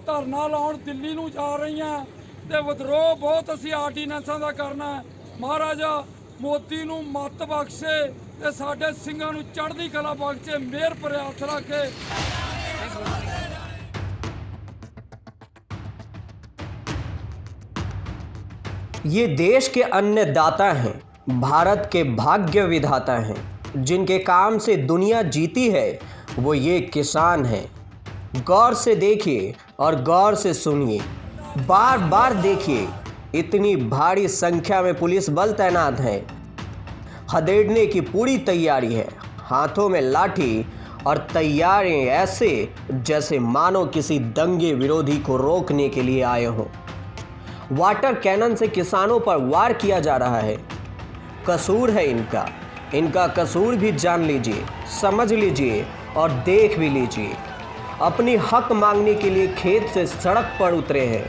ਧਰਨਾ ਲਾਉਣ ਦਿੱਲੀ ਨੂੰ ਜਾ ਰਹੀਆਂ ਤੇ ਵਿਦਰੋਹ ਬਹੁਤ ਅਸੀਂ ਆਰਡੀਨੈਂਸਾਂ ਦਾ ਕਰਨਾ। ਮਹਾਰਾਜਾ ਮੋਦੀ ਨੂੰ ਮੱਤ ਬਖਸ਼ੇ ਤੇ ਸਾਡੇ ਸਿੰਘਾਂ ਨੂੰ ਚੜ੍ਹਦੀ ਕਲਾ ਬਖਸ਼ੇ, ਮਿਹਰ ਭਰਿਆ ਹੱਥ ਰੱਖੇ। ये देश के अन्नदाता हैं, भारत के भाग्य विधाता हैं, जिनके काम से दुनिया जीती है वो ये किसान हैं। गौर से देखिए और गौर से सुनिए, बार बार देखिए, इतनी भारी संख्या में पुलिस बल तैनात है, खदेड़ने की पूरी तैयारी है, हाथों में लाठी और तैयारी ऐसे जैसे मानो किसी दंगे विरोधी को रोकने के लिए आए हों। वाटर कैनन से किसानों पर वार किया जा रहा है। कसूर है इनका कसूर भी जान लीजिए, समझ लीजिए और देख भी लीजिए। अपनी हक मांगने के लिए खेत से सड़क पर उतरे हैं।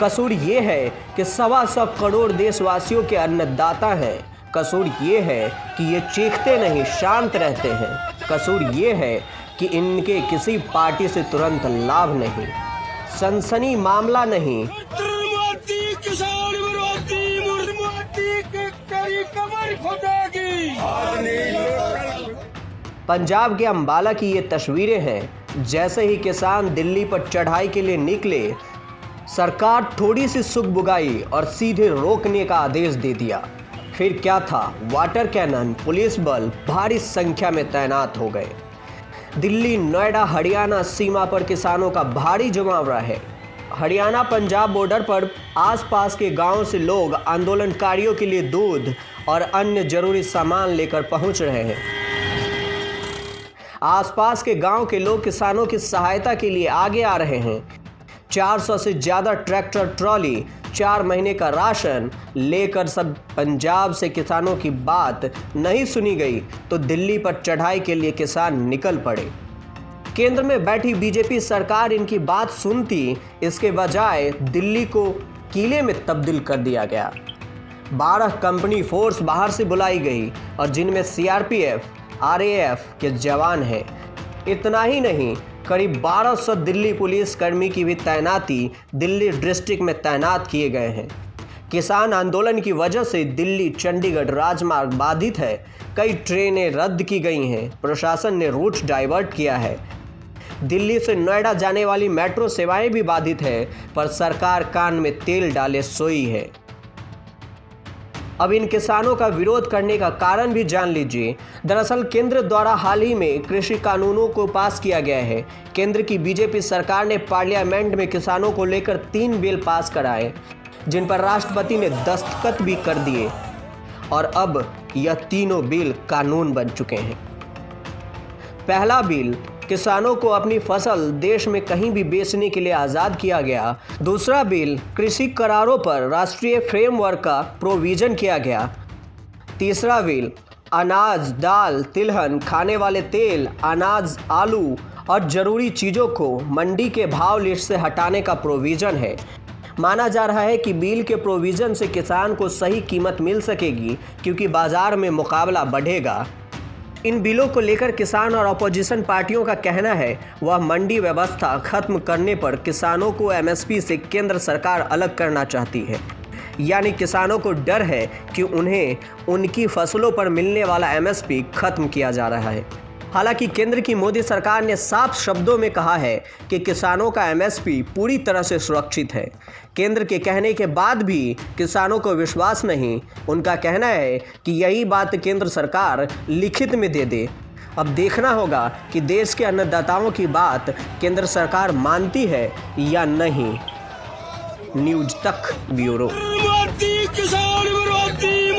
कसूर ये है कि 125 करोड़ देशवासियों के अन्नदाता हैं। कसूर ये है कि ये चीखते नहीं, शांत रहते हैं। कसूर ये है कि इनके किसी पार्टी से तुरंत लाभ नहीं, सनसनी मामला नहीं। पंजाब के अंबाला की ये तस्वीरें हैं। जैसे ही किसान दिल्ली पर चढ़ाई के लिए निकले, सरकार थोड़ी सी सुख बुगाई और सीधे रोकने का आदेश दे दिया। फिर क्या था, वाटर कैनन, पुलिस बल भारी संख्या में तैनात हो गए। दिल्ली, नोएडा, हरियाणा सीमा पर किसानों का भारी जमावड़ा है। हरियाणा पंजाब बॉर्डर पर आसपास के गांवों से लोग आंदोलनकारियों के लिए दूध और अन्य जरूरी सामान लेकर पहुंच रहे हैं। आसपास के गांव के लोग किसानों की सहायता के लिए आगे आ रहे हैं। 400 से ज़्यादा ट्रैक्टर ट्रॉली, 4 महीने का राशन लेकर सब पंजाब से किसानों की बात नहीं सुनी गई तो दिल्ली पर चढ़ाई के लिए किसान निकल पड़े। केंद्र में बैठी बीजेपी सरकार इनकी बात सुनती, इसके बजाय दिल्ली को किले में तब्दील कर दिया गया। 12 कंपनी फोर्स बाहर से बुलाई गई और जिनमें सीआरपीएफ, आरएएफ के जवान हैं। इतना ही नहीं, करीब 1200 दिल्ली पुलिस कर्मी की भी तैनाती दिल्ली डिस्ट्रिक्ट में तैनात किए गए हैं। किसान आंदोलन की वजह से दिल्ली चंडीगढ़ राजमार्ग बाधित है। कई ट्रेनें रद्द की गई हैं। प्रशासन ने रूट डाइवर्ट किया है। दिल्ली से नोएडा जाने वाली मेट्रो सेवाएं भी बाधित है, पर सरकार कान में तेल डाले सोई है। अब इन किसानों का विरोध करने का कारण भी जान लीजिए। दरअसल केंद्र द्वारा हाल ही में कृषि कानूनों को पास किया गया है। केंद्र की बीजेपी सरकार ने पार्लियामेंट में किसानों को लेकर 3 बिल पास कराए, जिन पर राष्ट्रपति ने दस्तखत भी कर दिए और अब यह तीनों बिल कानून बन चुके हैं। पहला बिल, किसानों को अपनी फसल देश में कहीं भी बेचने के लिए आज़ाद किया गया। दूसरा बिल, कृषि करारों पर राष्ट्रीय फ्रेमवर्क का प्रोविज़न किया गया। तीसरा बिल, अनाज, दाल, तिलहन, खाने वाले तेल, अनाज, आलू और ज़रूरी चीज़ों को मंडी के भाव लिस्ट से हटाने का प्रोविज़न है। माना जा रहा है कि बिल के प्रोविज़न से किसान को सही कीमत मिल सकेगी, क्योंकि बाज़ार में मुकाबला बढ़ेगा। इन बिलों को लेकर किसान और अपोजिशन पार्टियों का कहना है वह मंडी व्यवस्था खत्म करने पर किसानों को एमएसपी से केंद्र सरकार अलग करना चाहती है। यानी किसानों को डर है कि उन्हें उनकी फसलों पर मिलने वाला एमएसपी खत्म किया जा रहा है। हालांकि केंद्र की मोदी सरकार ने साफ शब्दों में कहा है कि किसानों का एमएसपी पूरी तरह से सुरक्षित है। केंद्र के कहने के बाद भी किसानों को विश्वास नहीं। उनका कहना है कि यही बात केंद्र सरकार लिखित में दे दे। अब देखना होगा कि देश के अन्नदाताओं की बात केंद्र सरकार मानती है या नहीं। न्यूज तक ब्यूरो। किसान विरोधी